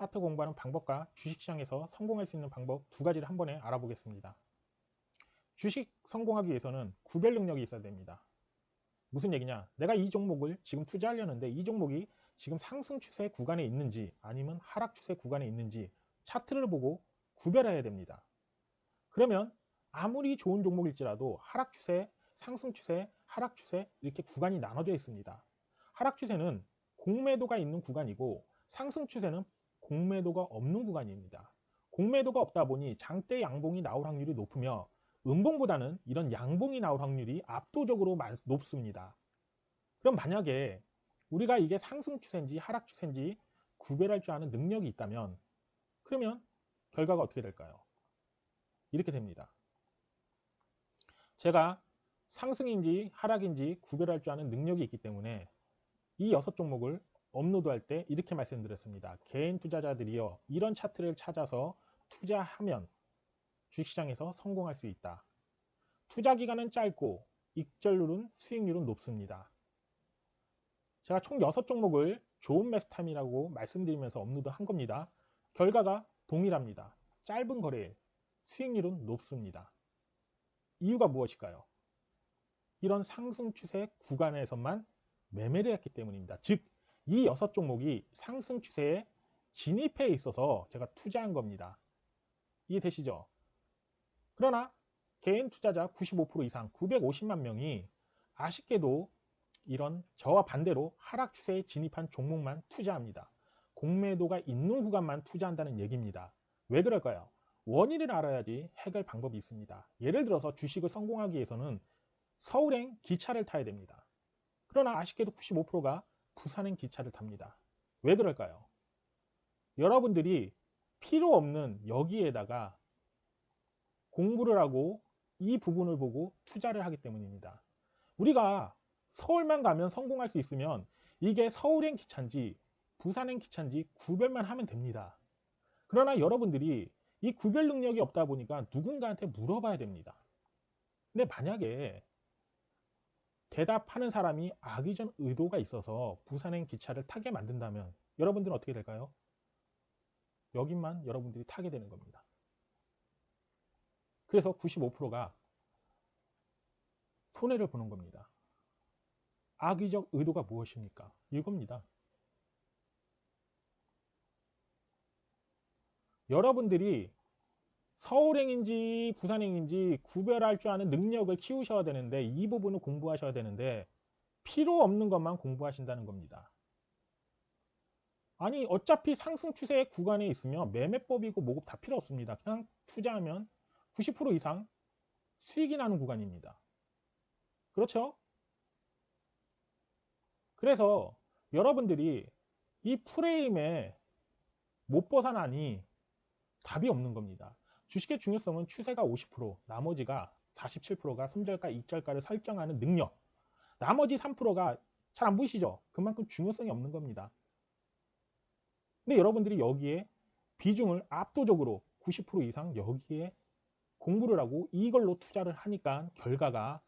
차트 공부하는 방법과 주식시장에서 성공할 수 있는 방법 두 가지를 한 번에 알아보겠습니다. 주식 성공하기 위해서는 구별 능력이 있어야 됩니다. 무슨 얘기냐? 내가 이 종목을 지금 투자하려는데 이 종목이 지금 상승 추세 구간에 있는지 아니면 하락 추세 구간에 있는지 차트를 보고 구별해야 됩니다. 그러면 아무리 좋은 종목일지라도 하락 추세, 상승 추세, 하락 추세 이렇게 구간이 나눠져 있습니다. 하락 추세는 공매도가 있는 구간이고 상승 추세는 공매도가 없는 구간입니다. 공매도가 없다 보니 장대 양봉이 나올 확률이 높으며 음봉보다는 이런 양봉이 나올 확률이 압도적으로 높습니다. 그럼 만약에 우리가 이게 상승 추세인지 하락 추세인지 구별할 줄 아는 능력이 있다면 그러면 결과가 어떻게 될까요? 이렇게 됩니다. 제가 상승인지 하락인지 구별할 줄 아는 능력이 있기 때문에 이 6종목을 업로드할 때 이렇게 말씀드렸습니다. 개인 투자자들이요, 이런 차트를 찾아서 투자하면 주식시장에서 성공할 수 있다. 투자 기간은 짧고 익절률은 수익률은 높습니다. 제가 총 6종목을 좋은 매수타임이라고 말씀드리면서 업로드한 겁니다. 결과가 동일합니다. 짧은 거래일, 수익률은 높습니다. 이유가 무엇일까요? 이런 상승 추세 구간에서만 매매를 했기 때문입니다. 즉, 이 6종목이 상승 추세에 진입해 있어서 제가 투자한 겁니다. 이해되시죠? 그러나 개인 투자자 95% 이상 950만 명이 아쉽게도 이런 저와 반대로 하락 추세에 진입한 종목만 투자합니다. 공매도가 있는 구간만 투자한다는 얘기입니다. 왜 그럴까요? 원인을 알아야지 해결 방법이 있습니다. 예를 들어서 주식을 성공하기 위해서는 서울행 기차를 타야 됩니다. 그러나 아쉽게도 95%가 부산행 기차를 탑니다. 왜 그럴까요? 여러분들이 필요 없는 여기에다가 공부를 하고 이 부분을 보고 투자를 하기 때문입니다. 우리가 서울만 가면 성공할 수 있으면 이게 서울행 기차인지 부산행 기차인지 구별만 하면 됩니다. 그러나 여러분들이 이 구별 능력이 없다 보니까 누군가한테 물어봐야 됩니다. 근데 만약에 대답하는 사람이 악의적 의도가 있어서 부산행 기차를 타게 만든다면 여러분들은 어떻게 될까요? 여기만 여러분들이 타게 되는 겁니다. 그래서 95%가 손해를 보는 겁니다. 악의적 의도가 무엇입니까? 이겁니다. 여러분들이 서울행인지 부산행인지 구별할 줄 아는 능력을 키우셔야 되는데 이 부분을 공부하셔야 되는데 필요 없는 것만 공부하신다는 겁니다. 아니 어차피 상승 추세 구간에 있으면 매매법이고 뭐고 다 필요 없습니다. 그냥 투자하면 90% 이상 수익이 나는 구간입니다. 그렇죠? 그래서 여러분들이 이 프레임에 못 벗어나니 답이 없는 겁니다. 주식의 중요성은 추세가 50%, 나머지가 47%가 손절가, 익절가를 설정하는 능력, 나머지 3%가 잘 안 보이시죠? 그만큼 중요성이 없는 겁니다. 근데 여러분들이 여기에 비중을 압도적으로 90% 이상 여기에 공부를 하고 이걸로 투자를 하니까 결과가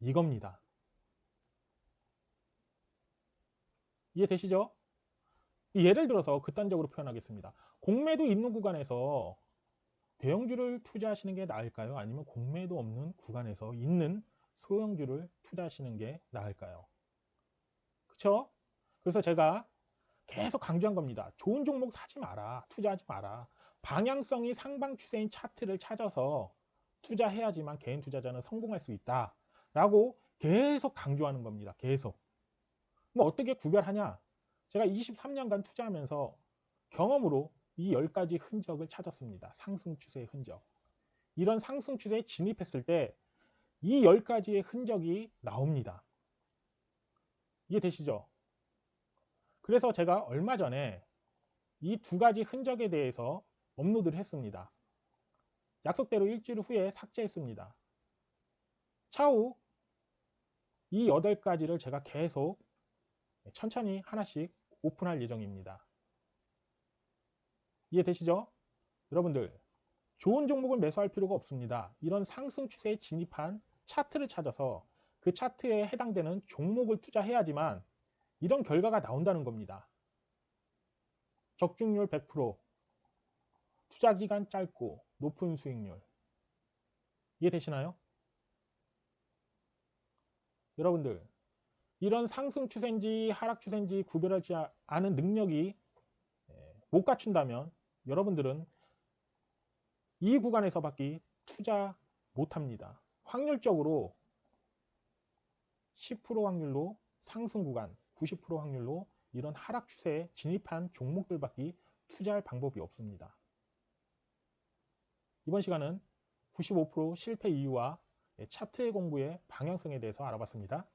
이겁니다. 이해되시죠? 예를 들어서 극단적으로 표현하겠습니다. 공매도 있는 구간에서 대형주를 투자하시는 게 나을까요? 아니면 공매도 없는 구간에서 있는 소형주를 투자하시는 게 나을까요? 그쵸? 그래서 제가 계속 강조한 겁니다. 좋은 종목 사지 마라. 투자하지 마라. 방향성이 상방 추세인 차트를 찾아서 투자해야지만 개인 투자자는 성공할 수 있다. 라고 계속 강조하는 겁니다. 계속. 뭐 어떻게 구별하냐? 제가 23년간 투자하면서 경험으로 이 10가지 흔적을 찾았습니다. 상승 추세의 흔적. 이런 상승 추세에 진입했을 때 이 10가지의 흔적이 나옵니다. 이해되시죠? 그래서 제가 얼마 전에 이 2가지 흔적에 대해서 업로드를 했습니다. 약속대로 일주일 후에 삭제했습니다. 차후 이 8가지를 제가 계속 천천히 하나씩 오픈할 예정입니다. 이해되시죠? 여러분들 좋은 종목을 매수할 필요가 없습니다. 이런 상승 추세에 진입한 차트를 찾아서 그 차트에 해당되는 종목을 투자해야지만 이런 결과가 나온다는 겁니다. 적중률 100%, 투자기간 짧고 높은 수익률. 이해되시나요? 여러분들, 이런 상승 추세인지 하락 추세인지 구별하지 않은 능력이 못 갖춘다면 여러분들은 이 구간에서밖에 투자 못합니다. 확률적으로 10% 확률로 상승 구간, 90% 확률로 이런 하락 추세에 진입한 종목들밖에 투자할 방법이 없습니다. 이번 시간은 95% 실패 이유와 차트의 공부의 방향성에 대해서 알아봤습니다.